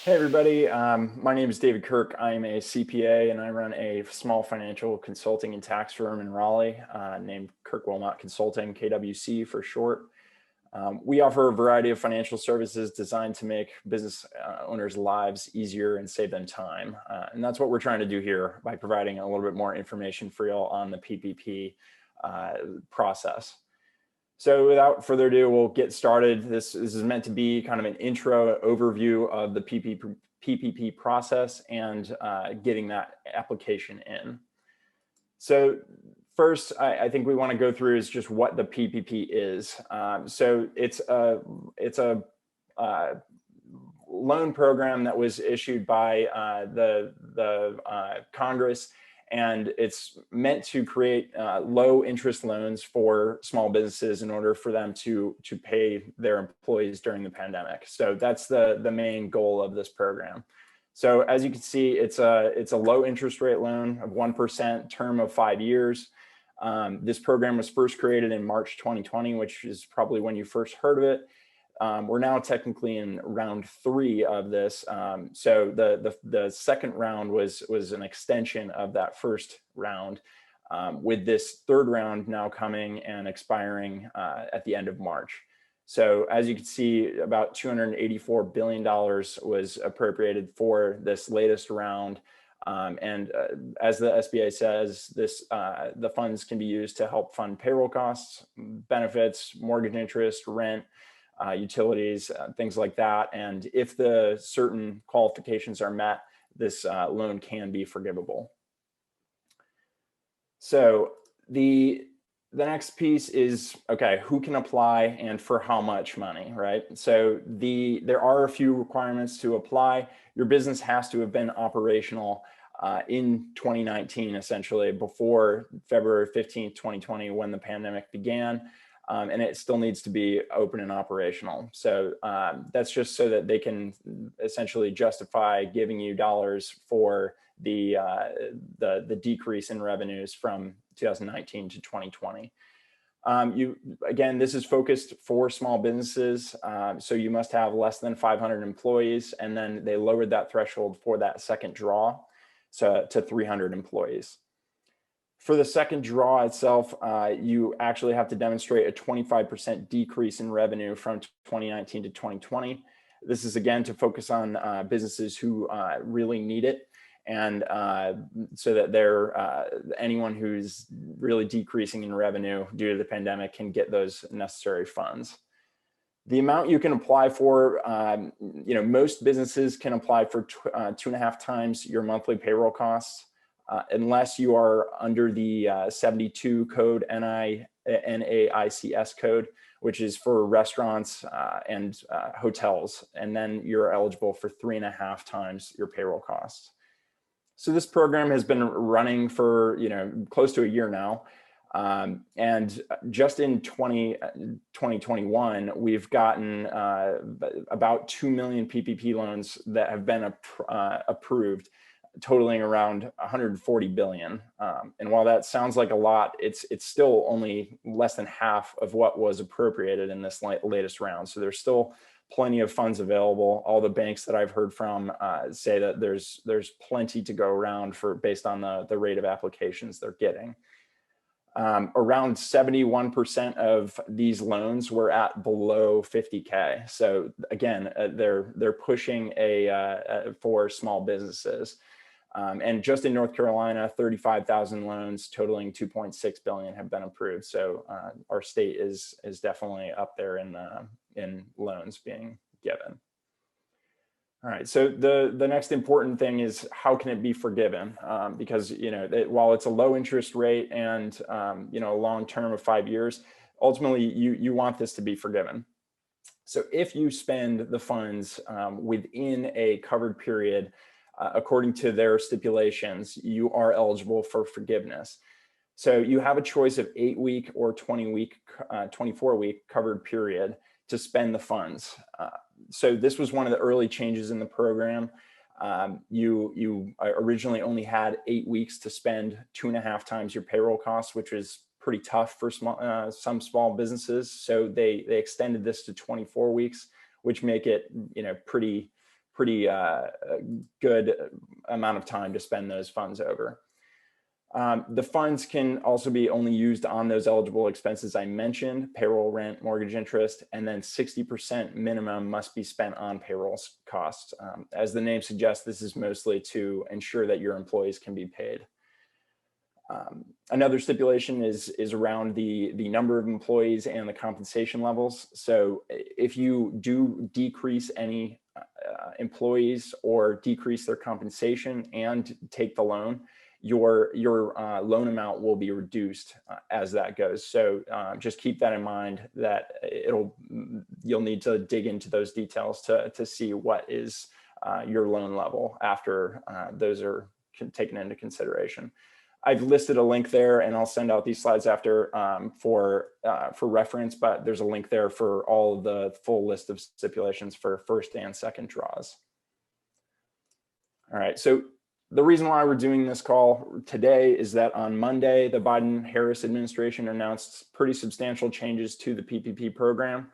Hey everybody, my name is David Kirk. I'm a CPA and I run a small financial consulting and tax firm in Raleigh named Kirk Wilmot Consulting, KWC for short. We offer a variety of financial services designed to make business owners' lives easier and save them time. And that's what we're trying to do here by providing a little bit more information for you all on the PPP process. So without further ado, we'll get started. This is meant to be kind of an intro overview of the PPP process and getting that application in. So first, I think we want to go through is just what the PPP is. So it's a loan program that was issued by the Congress, and it's meant to create low interest loans for small businesses in order for them to pay their employees during the pandemic. So that's the main goal of this program. So as you can see, it's a low interest rate loan of 1%, term of 5 years. This program was first created in March 2020, which is probably when you first heard of it. We're now technically in round 3 of this. So the second round was an extension of that first round, with this third round now coming and expiring at the end of March. So as you can see, about $284 billion was appropriated for this latest round. As the SBA says, the funds can be used to help fund payroll costs, benefits, mortgage interest, rent, utilities, things like that. And if the certain qualifications are met, this loan can be forgivable. So the next piece is, okay, who can apply and for how much money, right? So there are a few requirements to apply. Your business has to have been operational in 2019, essentially before February 15th, 2020, when the pandemic began. And it still needs to be open and operational. So that's just so that they can essentially justify giving you dollars for the decrease in revenues from 2019 to 2020. Again, this is focused for small businesses. So you must have less than 500 employees, and then they lowered that threshold for that second draw to 300 employees. For the second draw itself, you actually have to demonstrate a 25% decrease in revenue from 2019 to 2020. This is again to focus on businesses who really need it, and so that anyone who's really decreasing in revenue due to the pandemic can get those necessary funds. The amount you can apply for, most businesses can apply for 2.5 times your monthly payroll costs. Unless you are under the 72 code, NAICS code, which is for restaurants and hotels, and then you're eligible for 3.5 times your payroll costs. So this program has been running for close to a year now, and just in 2021, we've gotten about 2 million PPP loans that have been approved, totaling around 140 billion. And while that sounds like a lot, it's still only less than half of what was appropriated in this latest round. So there's still plenty of funds available. All the banks that I've heard from say that there's plenty to go around based on the rate of applications they're getting. Around 71% of these loans were at below 50K. So again, they're pushing for small businesses. And just in North Carolina, 35,000 loans totaling 2.6 billion have been approved. So our state is definitely up there in loans being given. All right, so the next important thing is how can it be forgiven? Because while it's a low interest rate and a long term of 5 years, ultimately you want this to be forgiven. So if you spend the funds within a covered period, according to their stipulations, you are eligible for forgiveness. So you have a choice of 8-week or 24-week covered period to spend the funds. So this was one of the early changes in the program. You originally only had 8 weeks to spend 2.5 times your payroll costs, which is pretty tough for some small businesses. So they extended this to 24 weeks, which make it pretty pretty good amount of time to spend those funds over. The funds can also be only used on those eligible expenses I mentioned: payroll, rent, mortgage interest, and then 60% minimum must be spent on payroll costs. As the name suggests, this is mostly to ensure that your employees can be paid. Another stipulation is around the number of employees and the compensation levels. So if you do decrease any employees or decrease their compensation and take the loan, your loan amount will be reduced as that goes. So just keep that in mind, that you'll need to dig into those details to see what is your loan level after those are taken into consideration. I've listed a link there, and I'll send out these slides after for reference, but there's a link there for all of the full list of stipulations for first and second draws. All right, so the reason why we're doing this call today is that on Monday, the Biden-Harris administration announced pretty substantial changes to the PPP program.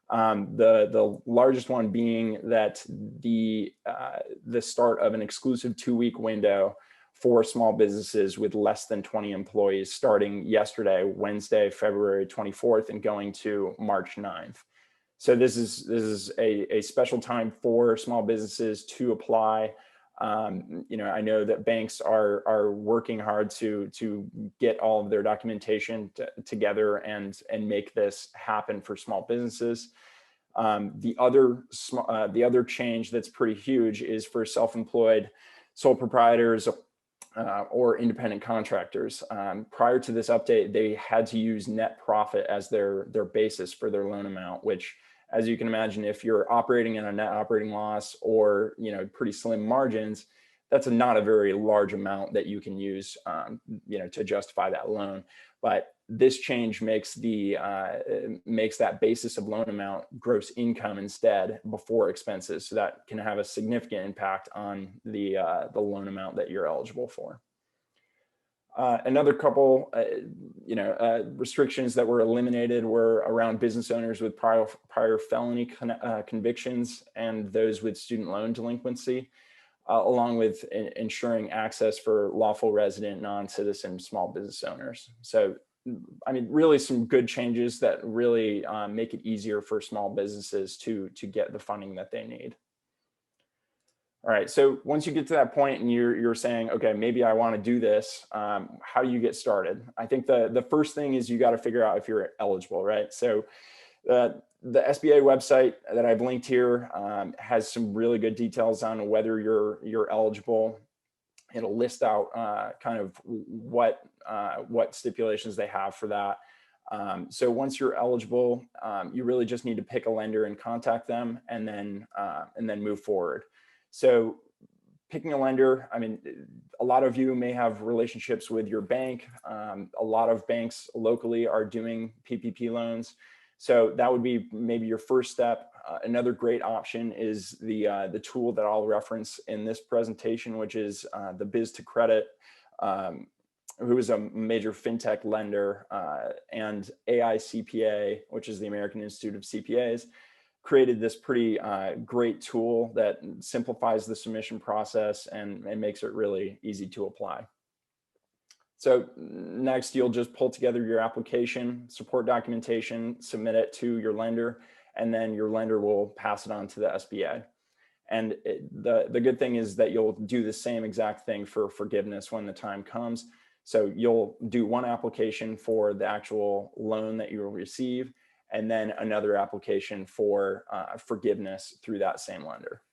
The largest one being that the start of an exclusive 2-week window for small businesses with less than 20 employees, starting yesterday, Wednesday, February 24th, and going to March 9th. So this is a special time for small businesses to apply. I know that banks are working hard to get all of their documentation together and make this happen for small businesses. The other change that's pretty huge is for self-employed sole proprietors or independent contractors. Prior to this update, they had to use net profit as their basis for their loan amount, which, as you can imagine, if you're operating in a net operating loss or pretty slim margins, that's not a very large amount that you can use to justify that loan. But this change makes that basis of loan amount gross income instead before expenses, so that can have a significant impact on the loan amount that you're eligible for. Another couple, restrictions that were eliminated were around business owners with prior felony convictions and those with student loan delinquency, along with ensuring access for lawful resident, non-citizen small business owners. So, I mean, really some good changes that really make it easier for small businesses to get the funding that they need. All right, so once you get to that point and you're saying, okay, maybe I want to do this, how do you get started? I think the first thing is you got to figure out if you're eligible, right? So the SBA website that I've linked here has some really good details on whether you're eligible. It'll list out kind of what stipulations they have for that. So once you're eligible, you really just need to pick a lender and contact them, and then move forward. So picking a lender, I mean, a lot of you may have relationships with your bank. A lot of banks locally are doing PPP loans. So that would be maybe your first step. Another great option is the tool that I'll reference in this presentation, which is the Biz to Credit, who is a major fintech lender, and AICPA, which is the American Institute of CPAs, created this pretty great tool that simplifies the submission process and makes it really easy to apply. So next, you'll just pull together your application, support documentation, submit it to your lender, and then your lender will pass it on to the SBA. And the good thing is that you'll do the same exact thing for forgiveness when the time comes. So you'll do one application for the actual loan that you will receive, and then another application for forgiveness through that same lender.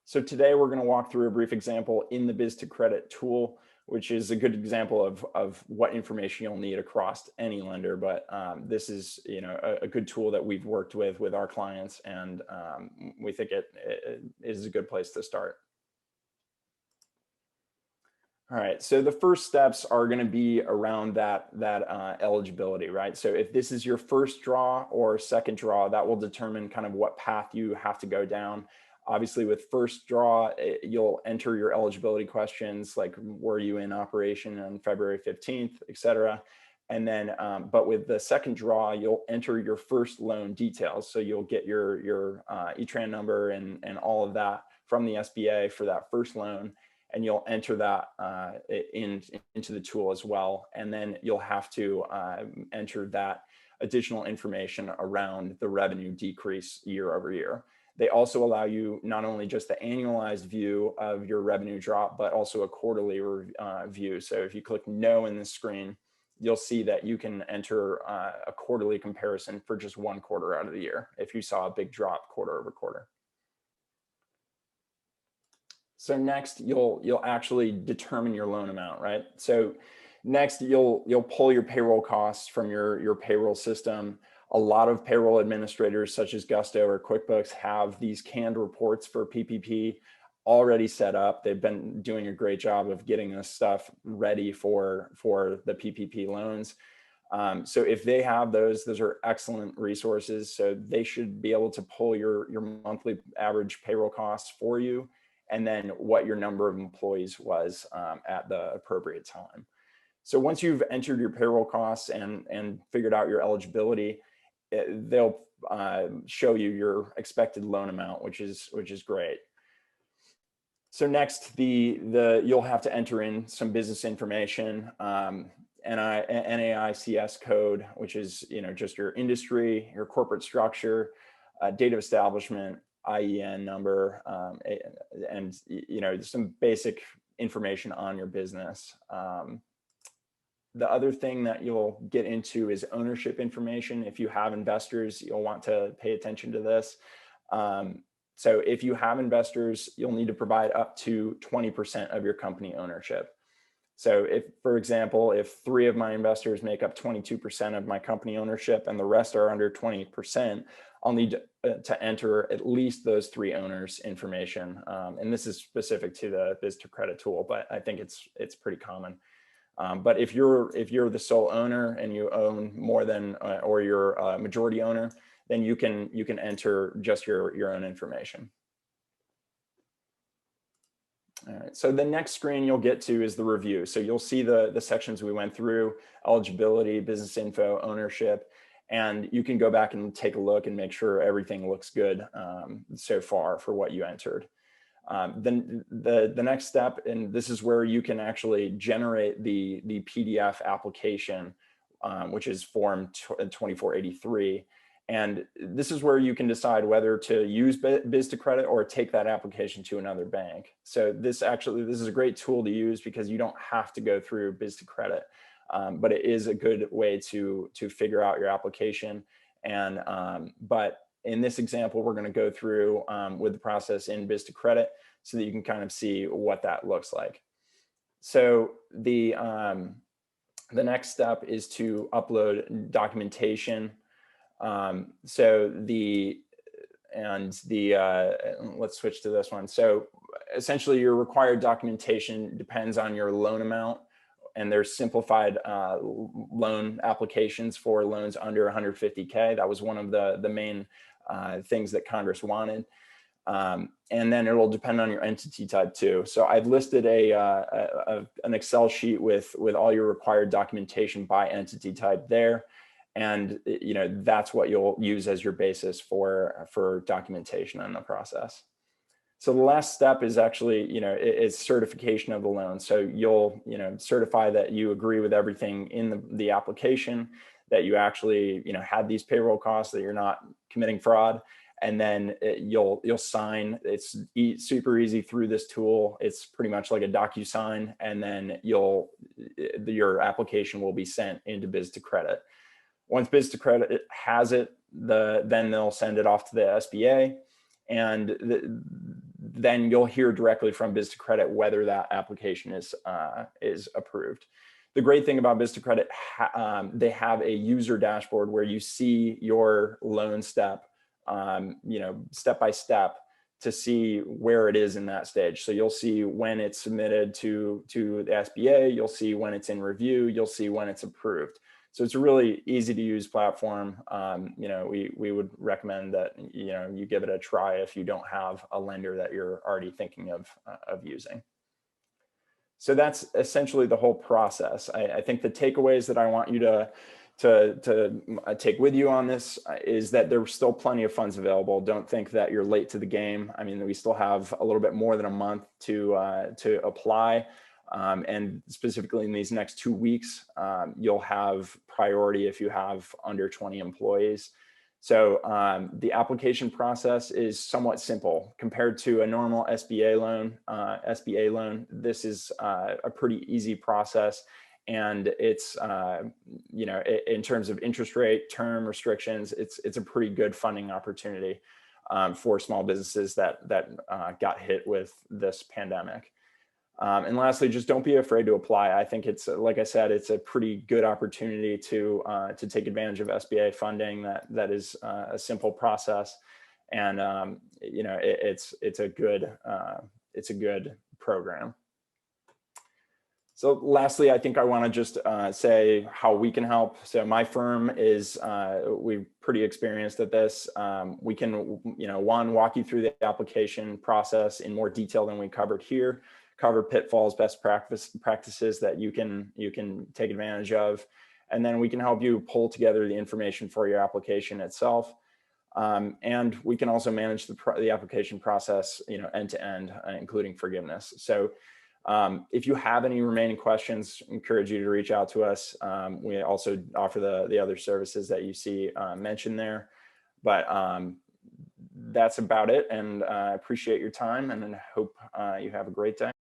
So today we're going to walk through a brief example in the Biz to Credit tool, which is a good example of what information you'll need across any lender. But this is a good tool that we've worked with our clients, and we think it is a good place to start. All right, so the first steps are going to be around that eligibility, right? So if this is your first draw or second draw, that will determine kind of what path you have to go down. Obviously, with first draw, you'll enter your eligibility questions like, were you in operation on February 15th, et cetera. And then, but with the second draw, you'll enter your first loan details. So you'll get your ETRAN number and all of that from the SBA for that first loan. And you'll enter that into the tool as well. And then you'll have to enter that additional information around the revenue decrease year over year. They also allow you not only just the annualized view of your revenue drop, but also a quarterly view. So if you click no in the screen, you'll see that you can enter a quarterly comparison for just one quarter out of the year if you saw a big drop quarter over quarter. So next, you'll actually determine your loan amount, right? So next, you'll pull your payroll costs from your payroll system. A lot of payroll administrators, such as Gusto or QuickBooks, have these canned reports for PPP already set up. They've been doing a great job of getting this stuff ready for the PPP loans. So if they have those are excellent resources. So they should be able to pull your monthly average payroll costs for you, and then what your number of employees was at the appropriate time. So once you've entered your payroll costs and figured out your eligibility, they'll show you your expected loan amount, which is great. So next, you'll have to enter in some business information, NAICS code, which is just your industry, your corporate structure, date of establishment, IEN number, and some basic information on your business. The other thing that you'll get into is ownership information. If you have investors, you'll want to pay attention to this. So if you have investors, you'll need to provide up to 20% of your company ownership. So if, for example, if 3 of my investors make up 22% of my company ownership and the rest are under 20%, I'll need to enter at least those 3 owners' information. And this is specific to the Biz2Credit tool, but I think it's pretty common. But if you're the sole owner and you own more than, or you're a majority owner, then you can enter just your own information. All right, so the next screen you'll get to is the review. So you'll see the sections we went through: eligibility, business info, ownership, and you can go back and take a look and make sure everything looks good so far for what you entered. Then the next step, and this is where you can actually generate the PDF application, which is Form 2483. And this is where you can decide whether to use Biz2Credit or take that application to another bank. So this is a great tool to use because you don't have to go through Biz2Credit, but it is a good way to figure out your application. And but in this example, we're going to go through with the process in Biz2Credit so that you can kind of see what that looks like. So the next step is to upload documentation. Let's switch to this one. So essentially your required documentation depends on your loan amount, and there's simplified loan applications for loans under 150K. That was one of the main things that Congress wanted. And then it will depend on your entity type too. So I've listed an Excel sheet with all your required documentation by entity type there. And that's what you'll use as your basis for documentation in the process. So the last step is actually, is certification of the loan. So you'll, certify that you agree with everything in the application, that you actually, had these payroll costs, that you're not committing fraud, and then you'll sign. It's super easy through this tool. It's pretty much like a DocuSign, and then your application will be sent into Biz2Credit. Once Biz2Credit has it, then they'll send it off to the SBA, and then you'll hear directly from Biz2Credit whether that application is approved. The great thing about Biz2Credit, they have a user dashboard where you see your loan step, step by step, to see where it is in that stage. So you'll see when it's submitted to the SBA, you'll see when it's in review, you'll see when it's approved. So it's a really easy to use platform. We would recommend that you give it a try if you don't have a lender that you're already thinking of using. So that's essentially the whole process. I think the takeaways that I want you to take with you on this is that there's still plenty of funds available. Don't think that you're late to the game. I mean, we still have a little bit more than a month to apply. And specifically in these next 2 weeks, you'll have priority if you have under 20 employees. So the application process is somewhat simple compared to a normal SBA loan. This is a pretty easy process, and it's in terms of interest rate, term restrictions, it's a pretty good funding opportunity for small businesses that got hit with this pandemic. And lastly, just don't be afraid to apply. I think it's, like I said, it's a pretty good opportunity to take advantage of SBA funding. That is a simple process, and it's a good program. So lastly, I think I want to just say how we can help. So my firm is, we're pretty experienced at this. We can, one, walk you through the application process in more detail than we covered here, cover pitfalls, best practices that you can take advantage of. And then we can help you pull together the information for your application itself. And we can also manage the application process, end to end, including forgiveness. So if you have any remaining questions, I encourage you to reach out to us. We also offer the other services that you see mentioned there. But that's about it. And I appreciate your time, and I hope you have a great day.